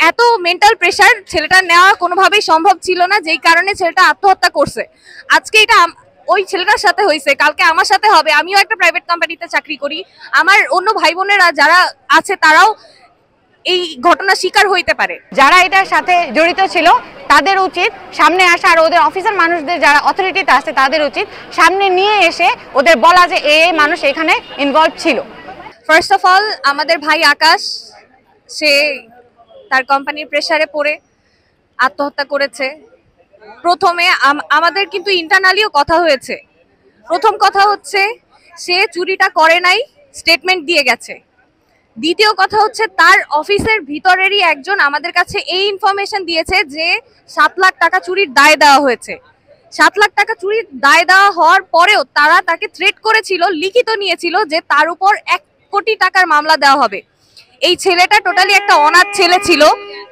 এত mental pressure ছেলেটা নেওয়া কোনোভাবেই সম্ভব ছিল না, যেই কারণে ছেলেটা আত্মহত্যা করছে। আজকে এটা ওই ছেলেটার সাথে হয়েছে, কালকে আমার সাথে হবে। আমিও একটা প্রাইভেট কোম্পানিতে চাকরি করি, আমার অন্য ভাই বোনেরা যারা আছে তারাও এই ঘটনা শিকার হইতে পারে। যারা এটার সাথে জড়িত ছিল তাদের উচিত সামনে আসা, আর ওদের অফিসার মানুষদের যারা অথরিটিতে আছে তাদের উচিত সামনে নিয়ে এসে ওদের বলা যে এই মানুষ এখানে ইনভলভ ছিল। ফার্স্ট অফ অল আমাদের ভাই আকাশ, সে তার কোম্পানির প্রেসারে পড়ে আত্মহত্যা করেছে। প্রথমে আমাদের কিন্তু ইন্টারনালিও কথা হয়েছে। প্রথম কথা হচ্ছে সে চুরিটা করে নাই, স্টেটমেন্ট দিয়ে গেছে। দ্বিতীয় কথা হচ্ছে তার অফিসের ভিতরেরই একজন আমাদের কাছে এই ইনফরমেশন দিয়েছে যে 7 লাখ টাকা চুরির দায় দেওয়া হয়েছে। 7 লাখ টাকা চুরির দায় দেওয়া হওয়ার পরেও তারা তাকে থ্রেট করেছিল, লিখিত নিয়েছিল যে তার উপর 1 কোটি টাকার মামলা দেওয়া হবে। এই ছেলেটা টোটালি একটা অনাথ ছেলে ছিল,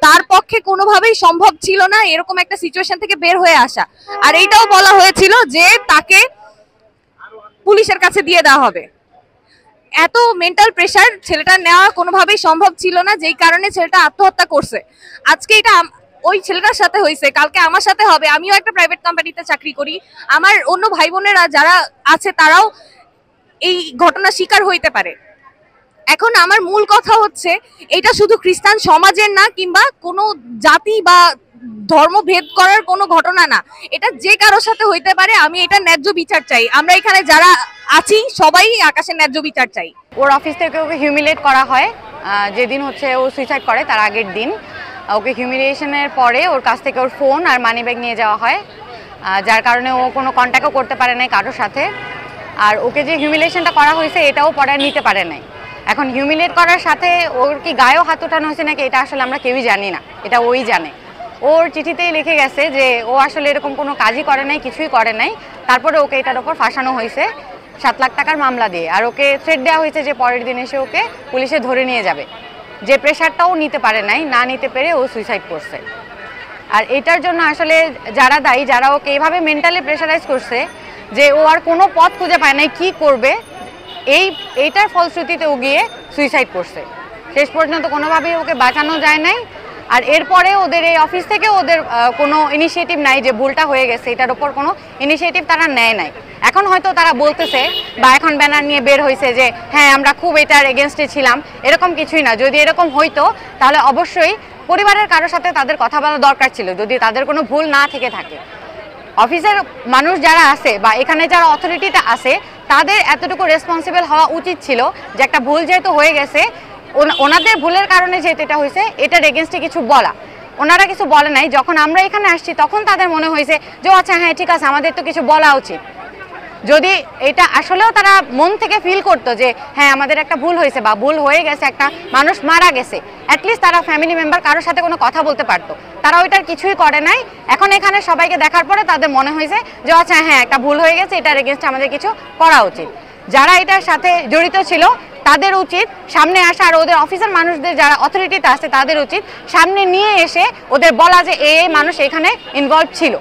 তার পক্ষে কোনোভাবেই সম্ভব ছিল না এরকম একটা সিচুয়েশন থেকে বের হয়ে আসা। আর এইটাও বলা হয়েছিল যে তাকে পুলিশের কাছে দিয়ে দেওয়া হবে। এত মেন্টাল প্রেসার ছেলেটা নেওয়া কোনোভাবেই সম্ভব ছিল না, যেই কারণে ছেলেটা আত্মহত্যা করছে। আজকে এটা ওই ছেলেটার সাথে হয়েছে, কালকে আমার সাথে হবে। আমিও একটা প্রাইভেট কোম্পানিতে চাকরি করি, আমার অন্য ভাই বোনেরা যারা আছে তারাও এই ঘটনা শিকার হইতে পারে। এখন আমার মূল কথা হচ্ছে এটা শুধু খ্রিস্টান সমাজের না, কিংবা কোনো জাতি বা ধর্ম ভেদ করার কোনো ঘটনা না, এটা যে কারোর সাথে হইতে পারে। আমি এটা ন্যায্য বিচার চাই। আমরা এখানে যারা আছি সবাই আকাশের ন্যায্য বিচার চাই। ওর অফিস থেকে ওকে হিউমিলেট করা হয়, যেদিন হচ্ছে ও সুইসাইড করে তার আগের দিন ওকে হিউমিলিয়েশনের পরে ওর কাছ থেকে ওর ফোন আর মানি ব্যাগ নিয়ে যাওয়া হয়, যার কারণে ও কোনো কন্ট্যাক্টও করতে পারে নাই কারোর সাথে। আর ওকে যে হিউমিলিয়েশনটা করা হয়েছে এটাও পরে নিতে পারে নাই। এখন হিউমিলেট করার সাথে ওর কি গায়েও হাত ওঠানো হয়েছে নাকি এটা আসলে আমরা কেউই জানি না, এটা ওই জানে। ওর চিঠিতেই লিখে গেছে যে ও আসলে এরকম কোনো কাজই করে নাই, কিছুই করে নাই। তারপরে ওকে এটার ওপর ফাঁসানো হয়েছে 7 লাখ টাকার মামলা দিয়ে। আর ওকে থ্রেট দেওয়া হয়েছে যে পরের দিন এসে ওকে পুলিশে ধরে নিয়ে যাবে। যে প্রেশারটাও নিতে পারে নাই, না নিতে পেরে ও সুইসাইড করছে। আর এটার জন্য আসলে যারা দায়ী, যারা ওকে এভাবে মেন্টালি প্রেশারাইজ করছে যে ও আর কোনো পথ খুঁজে পায় নাই কি করবে, এইটার ফলশ্রুতিতে ও গিয়ে সুইসাইড করছে। শেষ পর্যন্ত কোনোভাবেই ওকে বাঁচানো যায় নাই। আর এরপরে ওদের এই অফিস থেকে ওদের কোনো ইনিশিয়েটিভ নাই যে ভুলটা হয়ে গেছে, এটার ওপর কোনো ইনিশিয়েটিভ তারা নেয় নাই। এখন হয়তো তারা বলতেছে বা এখন ব্যানার নিয়ে বের হয়েছে যে হ্যাঁ আমরা খুব এটার এগেনস্টে ছিলাম, এরকম কিছুই না। যদি এরকম হইতো তাহলে অবশ্যই পরিবারের কারোর সাথে তাদের কথা বলা দরকার ছিল, যদি তাদের কোনো ভুল না থেকে থাকে। অফিসের মানুষ যারা আছে বা এখানে যারা অথরিটিতে আছে তাদের এতটুকু রেসপন্সিবল হওয়া উচিত ছিল যে একটা ভুল যেহেতু হয়ে গেছে, ওনাদের ভুলের কারণে যেহেতু এটা হয়েছে এটার এগেনস্টে কিছু বলা। ওনারা কিছু বলে নাই। যখন আমরা এখানে আসছি তখন তাদের মনে হয়েছে যে আচ্ছা হ্যাঁ ঠিক আছে, আমাদের তো কিছু বলা উচিত। যদি এটা আসলেও তারা মন থেকে ফিল করতো যে হ্যাঁ আমাদের একটা ভুল হয়েছে বা ভুল হয়ে গেছে, একটা মানুষ মারা গেছে, অ্যাটলিস্ট তারা ফ্যামিলি মেম্বার কারোর সাথে কোনো কথা বলতে পারতো। তারা ওইটার কিছুই করে নাই। এখন এখানে সবাইকে দেখার পরে তাদের মনে হয়েছে যে আচ্ছা হ্যাঁ একটা ভুল হয়ে গেছে, এটার এগেনস্টে আমাদের কিছু করা উচিত। যারা এটার সাথে জড়িত ছিল তাদের উচিত সামনে আসা, আর ওদের অফিসার মানুষদের যারা অথরিটিতে আছে তাদের উচিত সামনে নিয়ে এসে ওদের বলা যে এই মানুষ এখানে ইনভলভ ছিল।